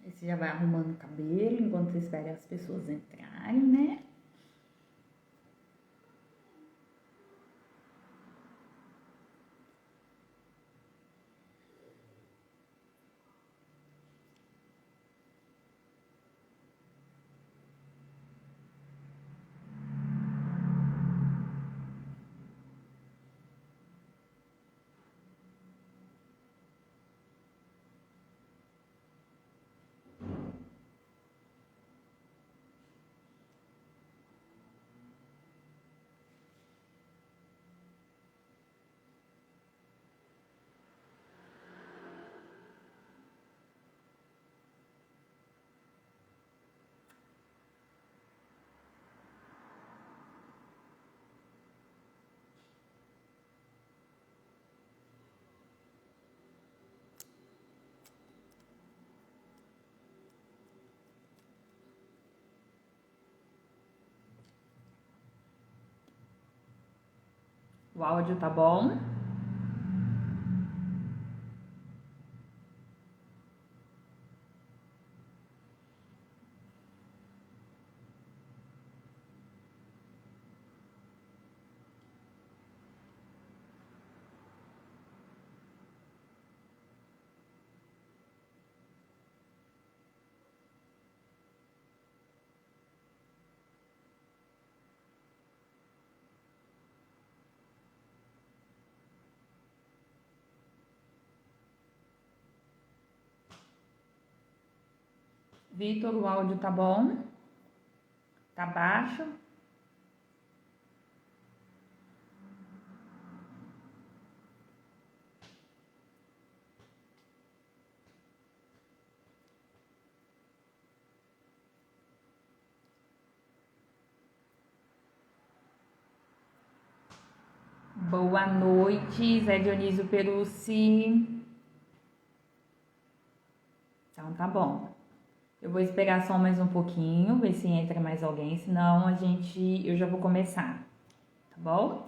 Você já vai arrumando o cabelo enquanto você espera as pessoas entrarem, né? O áudio tá bom? Vitor, o áudio tá bom? Tá baixo? Boa noite, Zé Dionísio Perucci. Então tá bom. Eu vou esperar só mais um pouquinho, ver se entra mais alguém, senão eu já vou começar, tá bom?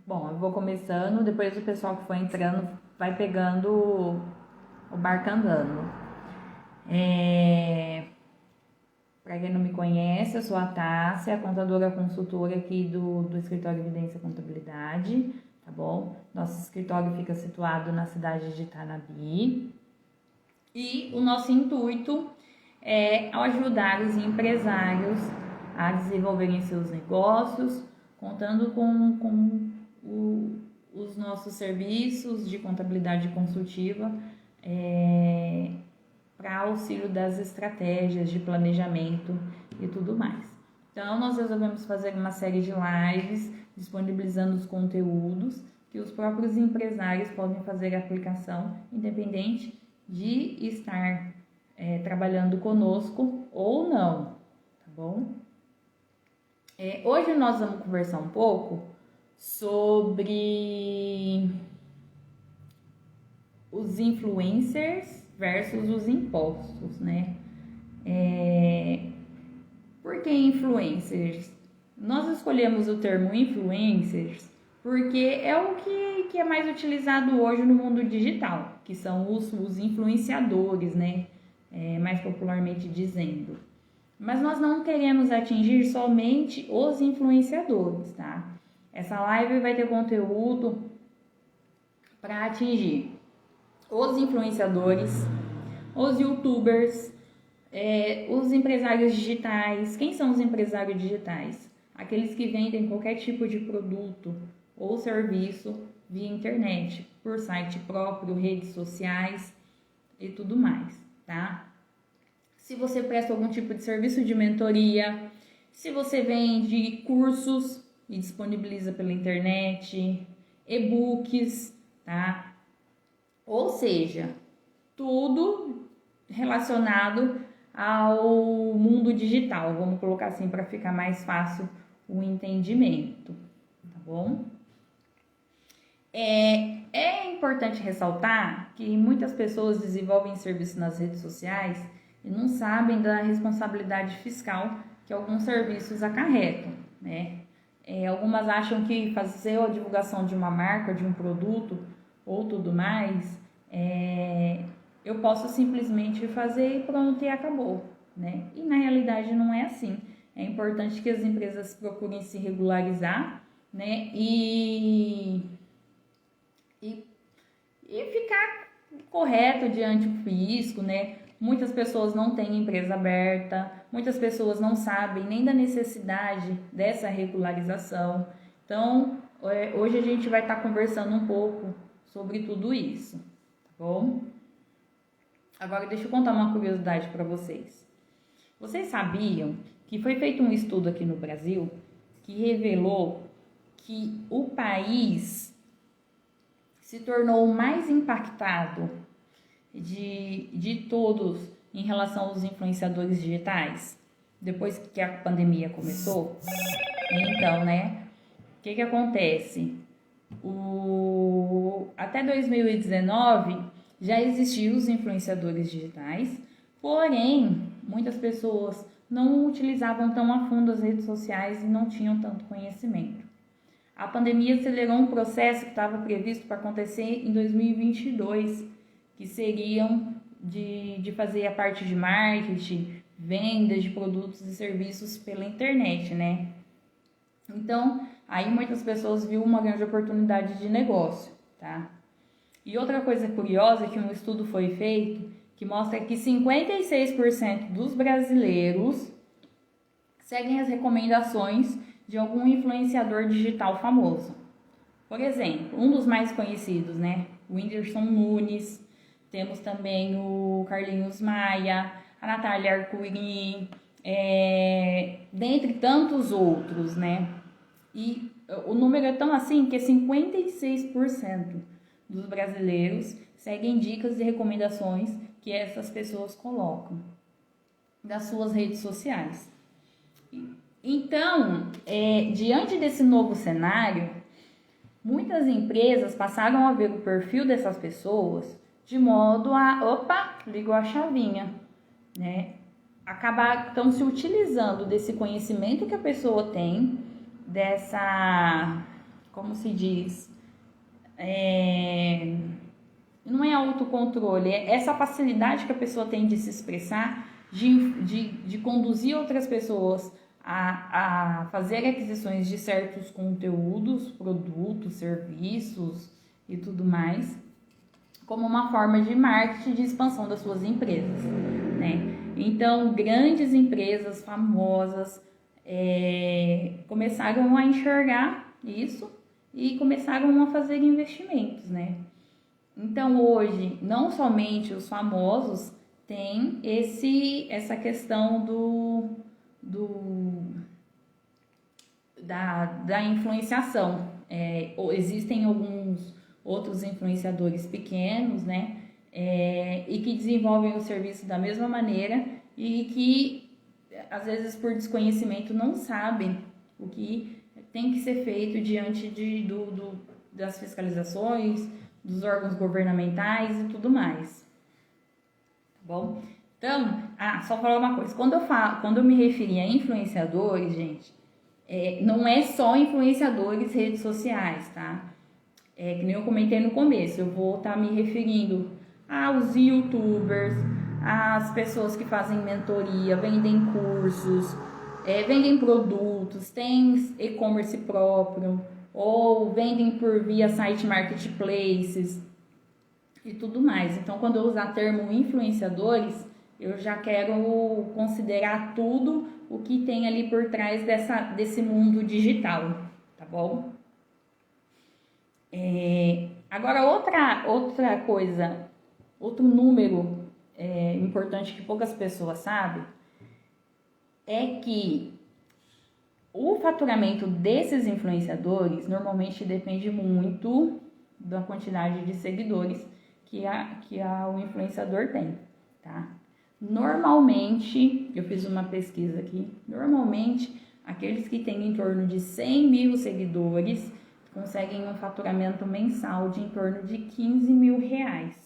Bom, eu vou começando, depois o pessoal que for entrando vai pegando o barco andando. Para quem não me conhece, eu sou a Tássia, contadora consultora aqui do Escritório Evidência Contabilidade, tá bom? Nosso escritório fica situado na cidade de Itanabi e o nosso intuito é ajudar os empresários a desenvolverem seus negócios, contando com os nossos serviços de contabilidade consultiva para auxílio das estratégias de planejamento e tudo mais. Então, nós resolvemos fazer uma série de lives disponibilizando os conteúdos que os próprios empresários podem fazer a aplicação, independente de estar trabalhando conosco ou não, tá bom? Hoje nós vamos conversar um pouco sobre os influencers versus os impostos, né? Por que influencers? Nós escolhemos o termo influencers porque é o que é mais utilizado hoje no mundo digital, que são os influenciadores, né? Mais popularmente dizendo. Mas nós não queremos atingir somente os influenciadores, tá? Essa live vai ter conteúdo para atingir os influenciadores, os youtubers, os empresários digitais. Quem são os empresários digitais? Aqueles que vendem qualquer tipo de produto ou serviço via internet, por site próprio, redes sociais e tudo mais, tá? Se você presta algum tipo de serviço de mentoria, se você vende cursos e disponibiliza pela internet, e-books, tá? Ou seja, tudo relacionado ao mundo digital, vamos colocar assim para ficar mais fácil o entendimento, tá bom? É importante ressaltar que muitas pessoas desenvolvem serviços nas redes sociais e não sabem da responsabilidade fiscal que alguns serviços acarretam, né? Algumas acham que fazer a divulgação de uma marca, de um produto ou tudo mais, eu posso simplesmente fazer e pronto e acabou, né? E na realidade não é assim. É importante que as empresas procurem se regularizar, né? E ficar correto diante do fisco, né? Muitas pessoas não têm empresa aberta, muitas pessoas não sabem nem da necessidade dessa regularização. Então, hoje a gente vai estar conversando um pouco sobre tudo isso, tá bom? Agora deixa eu contar uma curiosidade para vocês. Vocês sabiam que foi feito um estudo aqui no Brasil que revelou que o país se tornou o mais impactado de todos em relação aos influenciadores digitais, depois que a pandemia começou? Então, né, o que acontece? Até 2019 já existiam os influenciadores digitais, porém, muitas pessoas não utilizavam tão a fundo as redes sociais e não tinham tanto conhecimento. A pandemia acelerou um processo que estava previsto para acontecer em 2022, que seriam de fazer a parte de marketing, vendas de produtos e serviços pela internet, né? Então, aí muitas pessoas viram uma grande oportunidade de negócio, tá? E outra coisa curiosa é que um estudo foi feito que mostra que 56% dos brasileiros seguem as recomendações de algum influenciador digital famoso. Por exemplo, um dos mais conhecidos, né? O Whindersson Nunes, temos também o Carlinhos Maia, a Natália Arcuri, dentre tantos outros, né? E o número é tão assim que 56% dos brasileiros seguem dicas e recomendações que essas pessoas colocam das suas redes sociais. Então, diante desse novo cenário, muitas empresas passaram a ver o perfil dessas pessoas de modo ligou a chavinha, né? Estão se utilizando desse conhecimento que a pessoa tem, dessa, como se diz, não é autocontrole, é essa facilidade que a pessoa tem de se expressar, de conduzir outras pessoas a fazer aquisições de certos conteúdos, produtos, serviços e tudo mais, como uma forma de marketing, de expansão das suas empresas, né? Então, grandes empresas famosas começaram a enxergar isso e começaram a fazer investimentos, né? Então, hoje, não somente os famosos têm essa questão da influenciação. Existem alguns outros influenciadores pequenos, né? E que desenvolvem o serviço da mesma maneira e que, às vezes, por desconhecimento, não sabem o que tem que ser feito diante das fiscalizações, dos órgãos governamentais e tudo mais. Tá bom? Então, só falar uma coisa. Quando eu me referi a influenciadores, gente, não é só influenciadores redes sociais, tá? Que nem eu comentei no começo, eu vou estar me referindo aos youtubers, às pessoas que fazem mentoria, vendem cursos, vendem produtos, têm e-commerce próprio, ou vendem por via site marketplaces e tudo mais. Então, quando eu usar o termo influenciadores, eu já quero considerar tudo o que tem ali por trás desse mundo digital, tá bom? Agora, outra coisa, outro número importante que poucas pessoas sabem, é que O faturamento desses influenciadores normalmente depende muito da quantidade de seguidores que o influenciador tem, tá? Normalmente, eu fiz uma pesquisa aqui, normalmente aqueles que têm em torno de 100 mil seguidores conseguem um faturamento mensal de em torno de 15 mil reais,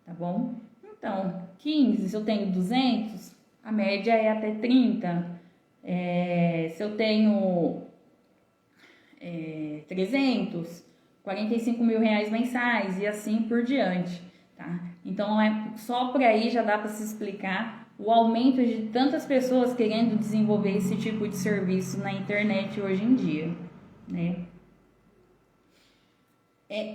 tá bom? Então, 15, se eu tenho 200, a média é até 30. Se eu tenho 300, 45 mil reais mensais e assim por diante, tá? Então, só por aí já dá para se explicar o aumento de tantas pessoas querendo desenvolver esse tipo de serviço na internet hoje em dia, né?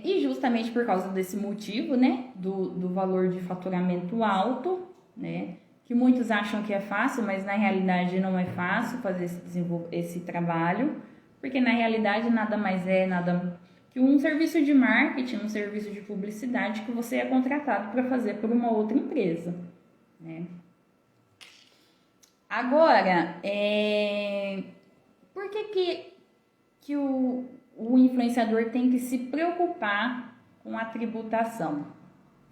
E justamente por causa desse motivo, né, do valor de faturamento alto, né, que muitos acham que é fácil, mas na realidade não é fácil fazer esse trabalho, porque na realidade nada mais é nada que um serviço de marketing, um serviço de publicidade que você é contratado para fazer por uma outra empresa, né? Agora, por que o influenciador tem que se preocupar com a tributação,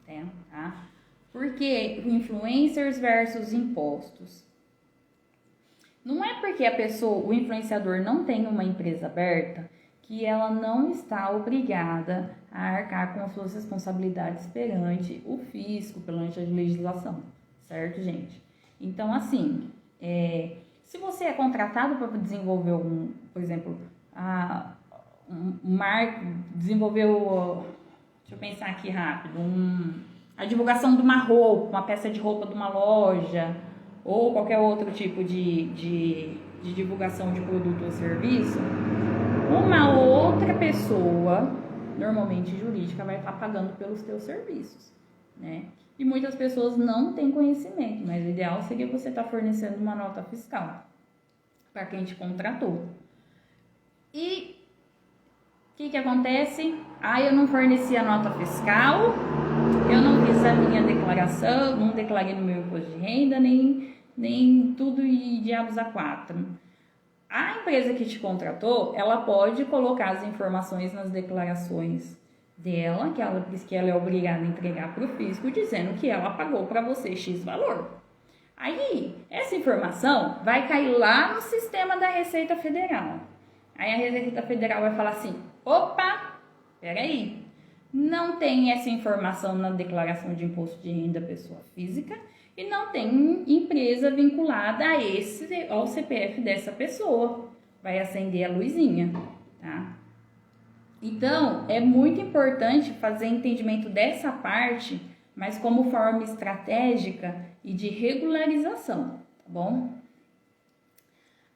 né? Tá? Porque influencers versus impostos. Não é porque o influenciador não tem uma empresa aberta que ela não está obrigada a arcar com as suas responsabilidades perante o fisco, perante a legislação, certo, gente? Então, assim, se você é contratado para desenvolver por exemplo, deixa eu pensar aqui rápido, a divulgação de uma roupa, uma peça de roupa de uma loja, ou qualquer outro tipo de divulgação de produto ou serviço, uma outra pessoa, normalmente jurídica, vai estar pagando pelos teus serviços, né? E muitas pessoas não têm conhecimento, mas o ideal seria você estar fornecendo uma nota fiscal para quem te contratou. E o que acontece? Eu não forneci a nota fiscal, eu não fiz a minha declaração, não declarei no meu imposto de renda, nem tudo e diabos a quatro. A empresa que te contratou, ela pode colocar as informações nas declarações dela, que ela é obrigada a entregar para o fisco, dizendo que ela pagou para você X valor. Aí, essa informação vai cair lá no sistema da Receita Federal. Aí a Receita Federal vai falar assim, opa, peraí, não tem essa informação na declaração de imposto de renda pessoa física e não tem empresa vinculada ao CPF dessa pessoa. Vai acender a luzinha, tá? Então, é muito importante fazer entendimento dessa parte, mas como forma estratégica e de regularização, tá bom?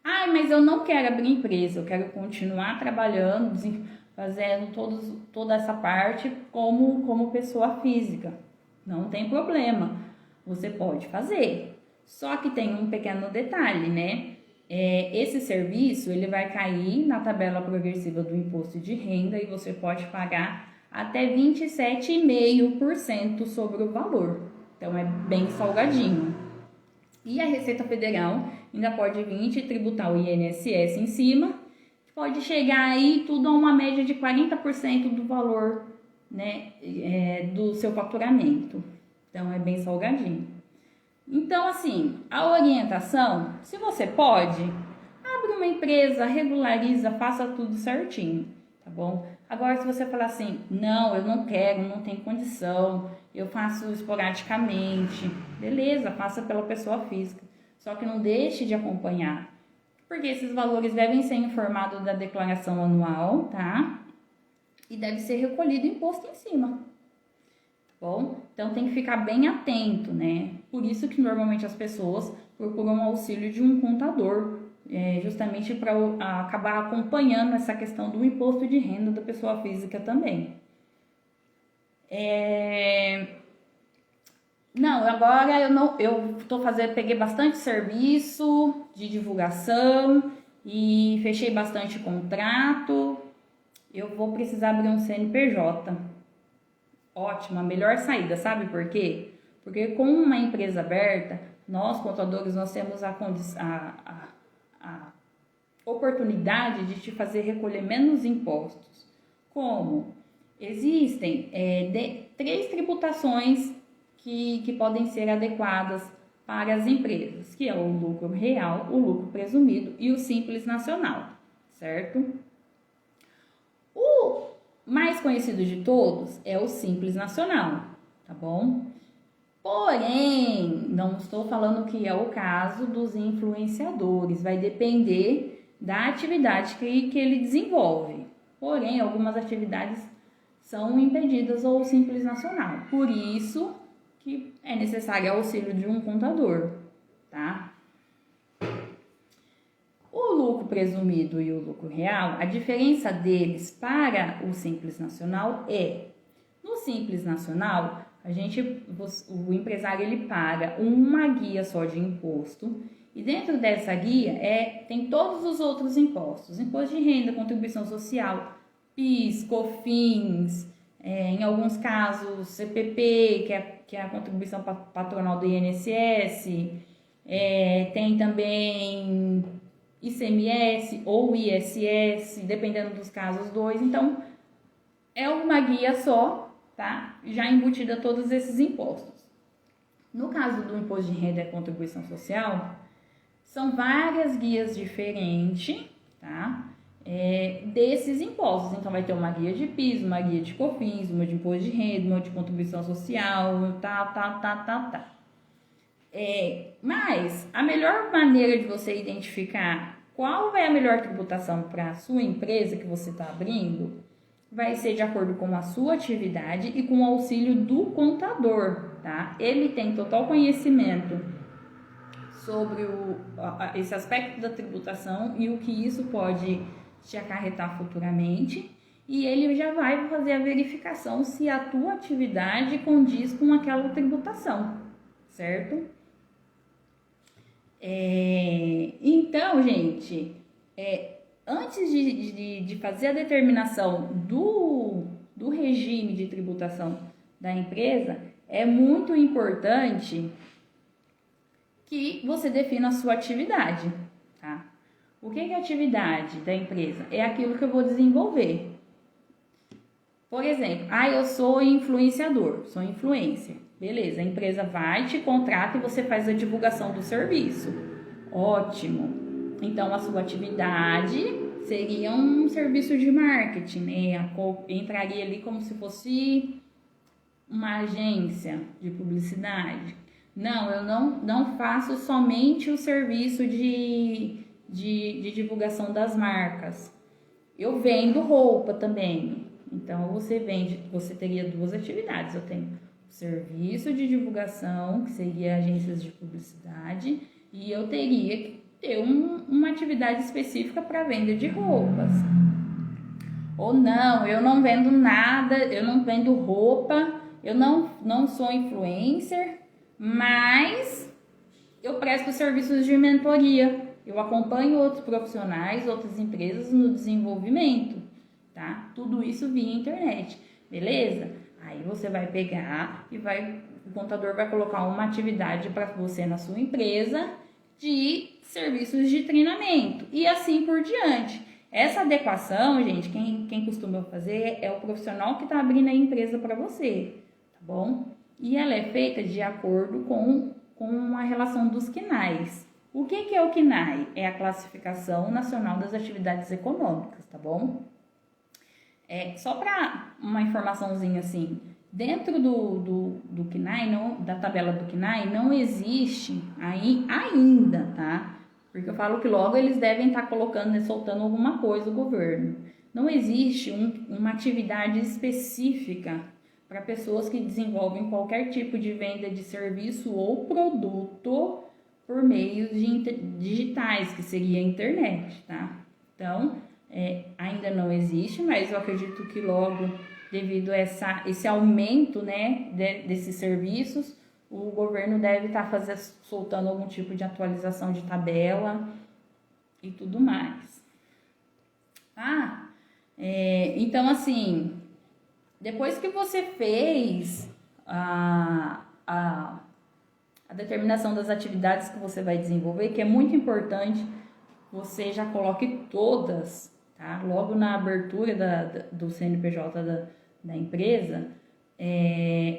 Mas eu não quero abrir empresa, eu quero continuar trabalhando, fazendo toda essa parte como pessoa física. Não tem problema, você pode fazer. Só que tem um pequeno detalhe, né? Esse serviço, ele vai cair na tabela progressiva do imposto de renda e você pode pagar até 27,5% sobre o valor. Então, é bem salgadinho. E a Receita Federal ainda pode vir te tributar o INSS em cima, pode chegar aí tudo a uma média de 40% do valor, né, do seu faturamento. Então, é bem salgadinho. Então, assim, a orientação, se você pode, abre uma empresa, regulariza, faça tudo certinho, tá bom? Agora, se você falar assim, não, eu não quero, não tenho condição, eu faço esporadicamente, beleza, faça pela pessoa física. Só que não deixe de acompanhar, porque esses valores devem ser informados da declaração anual, tá? E deve ser recolhido imposto em cima, tá bom? Então, tem que ficar bem atento, né? Por isso que normalmente as pessoas procuram o auxílio de um contador, justamente para acabar acompanhando essa questão do imposto de renda da pessoa física também. Não, agora peguei bastante serviço de divulgação e fechei bastante contrato. Eu vou precisar abrir um CNPJ. Ótima, a melhor saída, sabe por quê? Porque com uma empresa aberta, nós contadores, nós temos oportunidade de te fazer recolher menos impostos. Como? Existem 3 tributações que podem ser adequadas para as empresas, que é o lucro real, o lucro presumido e o simples nacional, certo? O mais conhecido de todos é o simples nacional, tá bom? Porém, não estou falando que é o caso dos influenciadores, vai depender da atividade que ele desenvolve. Porém, algumas atividades são impedidas ao simples nacional. Por isso que é necessário o auxílio de um contador, tá? O lucro presumido e o lucro real, a diferença deles para o simples nacional é: no simples nacional, o empresário ele paga uma guia só de imposto e dentro dessa guia tem todos os outros impostos: imposto de renda, contribuição social, PIS, COFINS, em alguns casos CPP, que é a contribuição patronal do INSS, tem também ICMS ou ISS, dependendo dos casos, 2. Então, é uma guia só, tá? Já embutida todos esses impostos. No caso do imposto de renda e contribuição social, são várias guias diferentes, tá? Desses impostos. Então, vai ter uma guia de PIS, uma guia de COFINS, uma de imposto de renda, uma de contribuição social, tal. Mas a melhor maneira de você identificar qual é a melhor tributação para a sua empresa que você está abrindo vai ser de acordo com a sua atividade e com o auxílio do contador, tá? Ele tem total conhecimento sobre esse aspecto da tributação e o que isso pode te acarretar futuramente, e ele já vai fazer a verificação se a tua atividade condiz com aquela tributação, certo? Então, gente, antes de fazer a determinação do regime de tributação da empresa, é muito importante que você defina a sua atividade, tá? O que é a atividade da empresa? É aquilo que eu vou desenvolver. Por exemplo, eu sou influenciador, sou influencer. Beleza, a empresa vai, te contrata e você faz a divulgação do serviço. Ótimo. Então, a sua atividade seria um serviço de marketing, né? Entraria ali como se fosse uma agência de publicidade. Não, eu não faço somente o serviço de divulgação das marcas. Eu vendo roupa também. Então, você teria 2 atividades. Eu tenho o serviço de divulgação, que seria agências de publicidade, e eu teria que ter uma atividade específica para venda de roupas. Ou não, eu não vendo nada, eu não vendo roupa, eu não sou influencer, mas eu presto serviços de mentoria. Eu acompanho outros profissionais, outras empresas no desenvolvimento, tá? Tudo isso via internet, beleza? Aí você vai pegar e o contador vai colocar uma atividade para você na sua empresa de serviços de treinamento e assim por diante. Essa adequação, gente, quem costuma fazer é o profissional que está abrindo a empresa para você, tá bom? E ela é feita de acordo com a relação dos CNAEs. O que é o CNAE? É a Classificação Nacional das Atividades Econômicas, tá bom? Só para uma informaçãozinha assim, dentro do CNAE, da tabela do CNAE, não existe ainda, tá? Porque eu falo que logo eles devem estar colocando, soltando alguma coisa o governo. Não existe uma atividade específica para pessoas que desenvolvem qualquer tipo de venda de serviço ou produto por meios digitais, que seria a internet, tá? Então, ainda não existe, mas eu acredito que logo, devido a esse aumento, né, desses serviços, o governo deve estar soltando algum tipo de atualização de tabela e tudo mais. Então, assim, depois que você fez a determinação das atividades que você vai desenvolver, que é muito importante você já coloque todas, tá? Logo na abertura do CNPJ da empresa,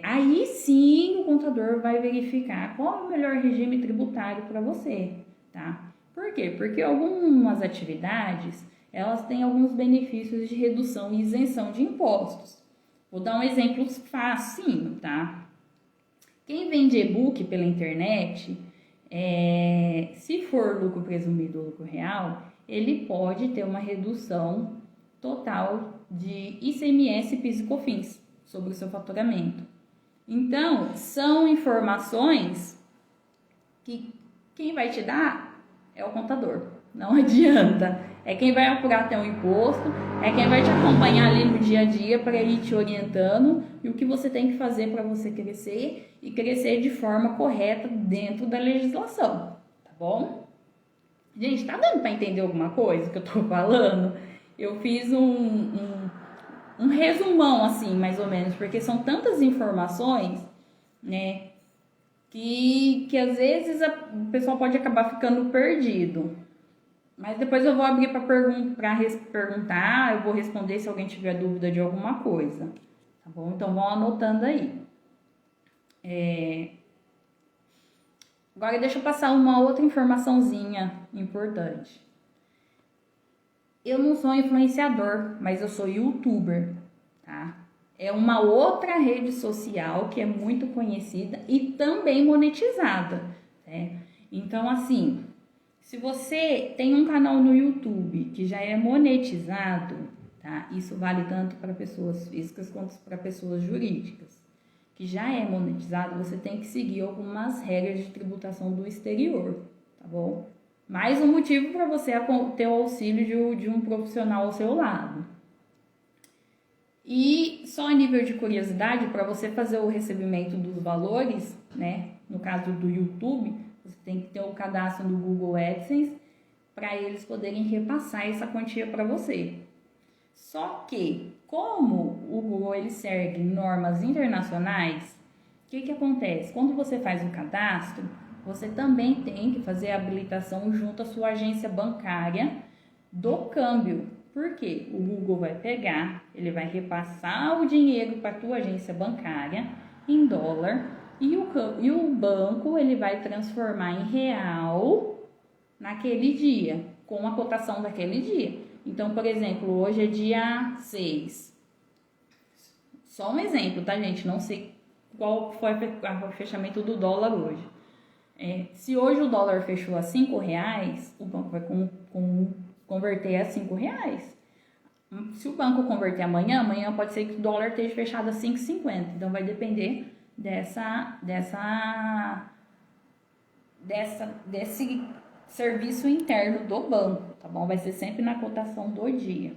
aí sim o contador vai verificar qual é o melhor regime tributário para você, tá? Por quê? Porque algumas atividades, elas têm alguns benefícios de redução e isenção de impostos. Vou dar um exemplo facinho, tá? Quem vende e-book pela internet, se for lucro presumido ou lucro real, ele pode ter uma redução total de ICMS, PIS e COFINS sobre o seu faturamento. Então, são informações que quem vai te dar é o contador. Não adianta. É quem vai apurar teu imposto, é quem vai te acompanhar ali no dia a dia para ir te orientando e o que você tem que fazer para você crescer e crescer de forma correta dentro da legislação, tá bom? Gente, tá dando para entender alguma coisa que eu tô falando? Eu fiz um resumão assim, mais ou menos, porque são tantas informações, né, que às vezes o pessoal pode acabar ficando perdido. Mas depois eu vou abrir para perguntar, eu vou responder se alguém tiver dúvida de alguma coisa, tá bom? Então vão anotando aí. Agora deixa eu passar uma outra informaçãozinha importante. Eu não sou influenciador, mas eu sou youtuber, tá? É uma outra rede social que é muito conhecida e também monetizada, né? Então, assim, se você tem um canal no YouTube que já é monetizado, tá? Isso vale tanto para pessoas físicas quanto para pessoas jurídicas. Que já é monetizado, você tem que seguir algumas regras de tributação do exterior, tá bom? Mais um motivo para você ter o auxílio de um profissional ao seu lado. E só a nível de curiosidade, para você fazer o recebimento dos valores, né? No caso do YouTube, você tem que ter o cadastro no Google AdSense para eles poderem repassar essa quantia para você. Só que, como o Google ele segue normas internacionais, o que acontece? Quando você faz o cadastro, você também tem que fazer a habilitação junto à sua agência bancária do câmbio. Por quê? O Google vai pegar, ele vai repassar o dinheiro para a tua agência bancária em dólar e o banco ele vai transformar em real naquele dia, com a cotação daquele dia. Então, por exemplo, hoje é dia 6. Só um exemplo, tá, gente? Não sei qual foi o fechamento do dólar hoje. Se hoje o dólar fechou a R$5, o banco vai converter a R$5. Se o banco converter amanhã pode ser que o dólar esteja fechado a 5,50. Então, vai depender desse serviço interno do banco, tá bom? Vai ser sempre na cotação do dia.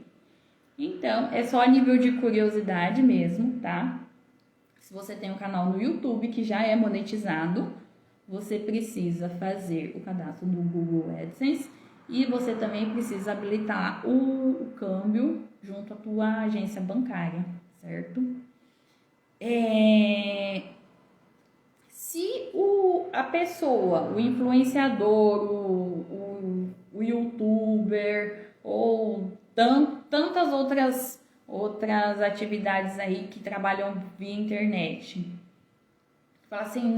Então, é só a nível de curiosidade mesmo, tá? Se você tem um canal no YouTube que já é monetizado, você precisa fazer o cadastro no Google AdSense e você também precisa habilitar o câmbio junto à tua agência bancária, certo? Se a pessoa, o influenciador, o youtuber ou tantas outras atividades aí que trabalham via internet, fala assim,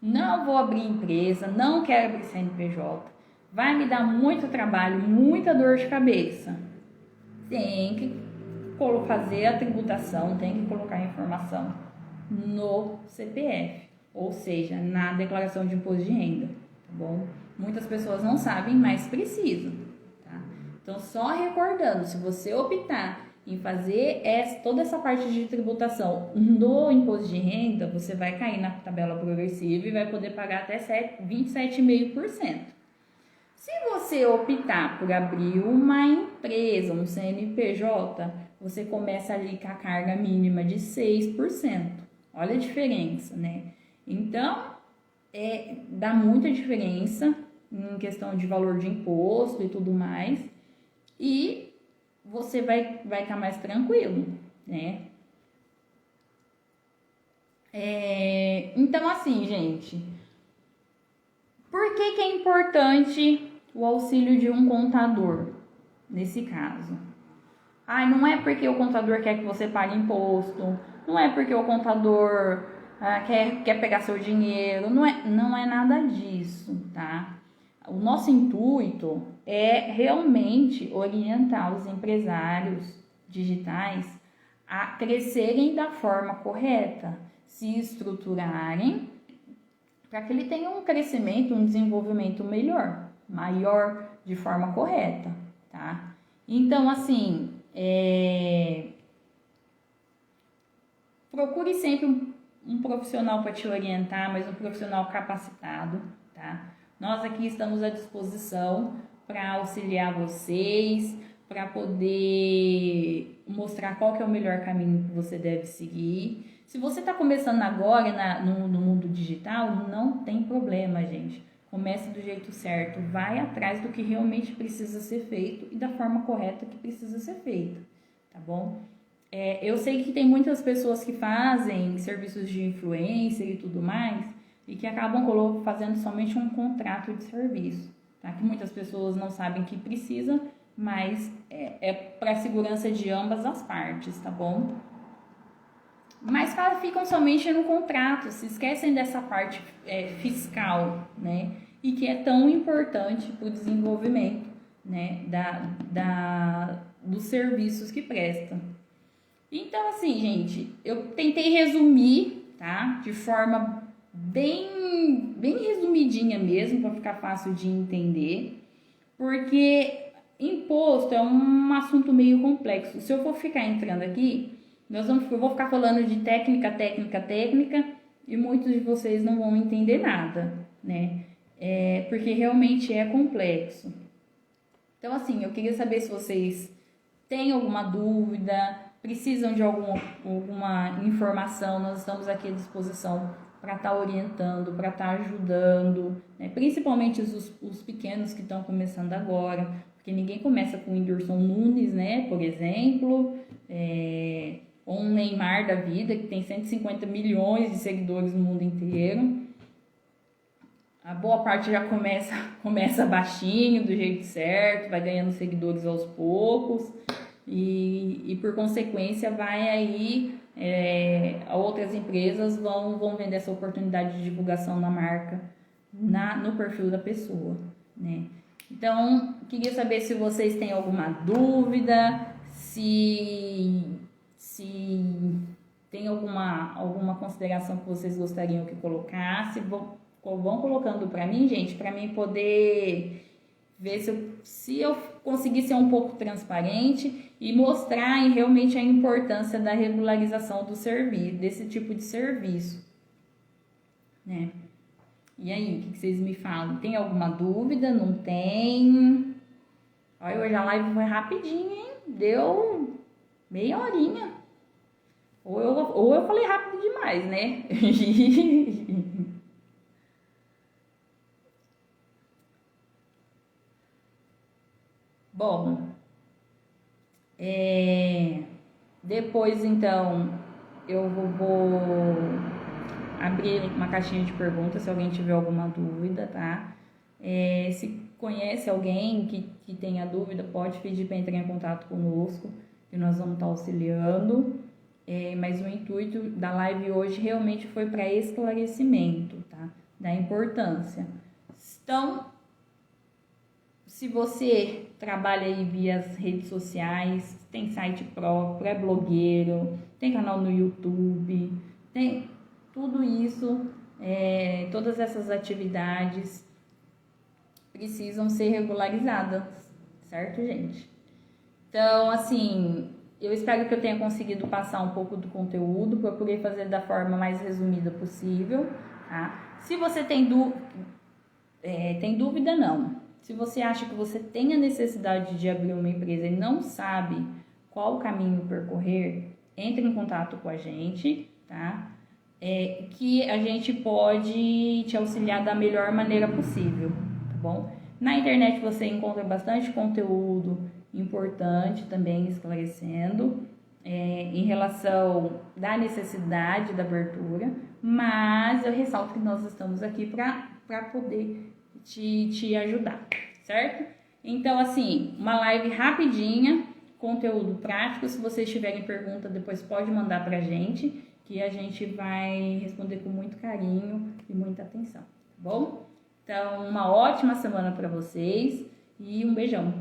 não vou abrir empresa, não quero abrir CNPJ, vai me dar muito trabalho, muita dor de cabeça. Tem que fazer a tributação, tem que colocar a informação no CPF, ou seja, na declaração de imposto de renda, tá bom? Muitas pessoas não sabem, mas precisam, tá? Então, só recordando, se você optar em fazer toda essa parte de tributação no imposto de renda, você vai cair na tabela progressiva e vai poder pagar até 27,5%. Se você optar por abrir uma empresa, um CNPJ, você começa ali com a carga mínima de 6%. Olha a diferença, né? Então, dá muita diferença em questão de valor de imposto e tudo mais. E você vai estar mais tranquilo, né? Então, assim, gente, por que é importante o auxílio de um contador, nesse caso. Não é porque o contador quer que você pague imposto, não é porque o contador quer pegar seu dinheiro, não é nada disso, tá? O nosso intuito é realmente orientar os empresários digitais a crescerem da forma correta, se estruturarem para que ele tenha um crescimento, um desenvolvimento maior de forma correta, tá? Então, assim, procure sempre um profissional para te orientar, mas um profissional capacitado, tá? Nós aqui estamos à disposição para auxiliar vocês, para poder mostrar qual que é o melhor caminho que você deve seguir. Se você está começando agora no mundo digital, não tem problema, gente. Comece do jeito certo, vai atrás do que realmente precisa ser feito e da forma correta que precisa ser feito, tá bom? Eu sei que tem muitas pessoas que fazem serviços de influencer e tudo mais e que acabam fazendo somente um contrato de serviço, tá? Que muitas pessoas não sabem que precisa, mas é para a segurança de ambas as partes, tá bom? Mas ficam somente no contrato, se esquecem dessa parte fiscal, né? E que é tão importante para o desenvolvimento, né? Dos serviços que prestam. Então, assim, gente, eu tentei resumir, tá? De forma bem resumidinha mesmo, para ficar fácil de entender, porque imposto é um assunto meio complexo. Se eu for ficar entrando aqui, eu vou ficar falando de técnica, e muitos de vocês não vão entender nada, né? Porque realmente é complexo. Então, assim, eu queria saber se vocês têm alguma dúvida, precisam de alguma informação. Nós estamos aqui à disposição para estar orientando, para estar ajudando, né? Principalmente os pequenos que estão começando agora, porque ninguém começa com o Whindersson Nunes, né? Por exemplo, ou um Neymar da vida, que tem 150 milhões de seguidores no mundo inteiro. A boa parte já começa baixinho, do jeito certo, vai ganhando seguidores aos poucos e por consequência vai aí, outras empresas vão vender essa oportunidade de divulgação na marca no perfil da pessoa, né? Então, queria saber se vocês têm alguma dúvida, se tem alguma consideração que vocês gostariam que colocasse. Vão colocando para mim, gente, para mim poder ver se eu conseguir ser um pouco transparente e mostrar realmente a importância da regularização do serviço, desse tipo de serviço, né? E aí, o que vocês me falam? Tem alguma dúvida? Não tem? Olha, hoje a live foi rapidinho, hein? Deu meia horinha. Ou eu falei rápido demais, né? Bom, depois então eu vou abrir uma caixinha de perguntas se alguém tiver alguma dúvida, tá? Se conhece alguém que tenha dúvida, pode pedir para entrar em contato conosco e nós vamos estar auxiliando. Mas o intuito da live hoje realmente foi para esclarecimento, tá? Da importância. Então, se você trabalha aí via as redes sociais, tem site próprio, é blogueiro, tem canal no YouTube, tem tudo isso, todas essas atividades precisam ser regularizadas, certo, gente? Então, assim, eu espero que eu tenha conseguido passar um pouco do conteúdo, procurei fazer da forma mais resumida possível, tá? Se você tem dúvida, não. Se você acha que você tem a necessidade de abrir uma empresa e não sabe qual caminho percorrer, entre em contato com a gente, tá? Que a gente pode te auxiliar da melhor maneira possível, tá bom? Na internet você encontra bastante conteúdo importante também esclarecendo em relação da necessidade da abertura, mas eu ressalto que nós estamos aqui para poder te ajudar, certo? Então, assim, uma live rapidinha, conteúdo prático. Se vocês tiverem pergunta, depois pode mandar pra gente, que a gente vai responder com muito carinho e muita atenção, tá bom? Então, uma ótima semana para vocês e um beijão!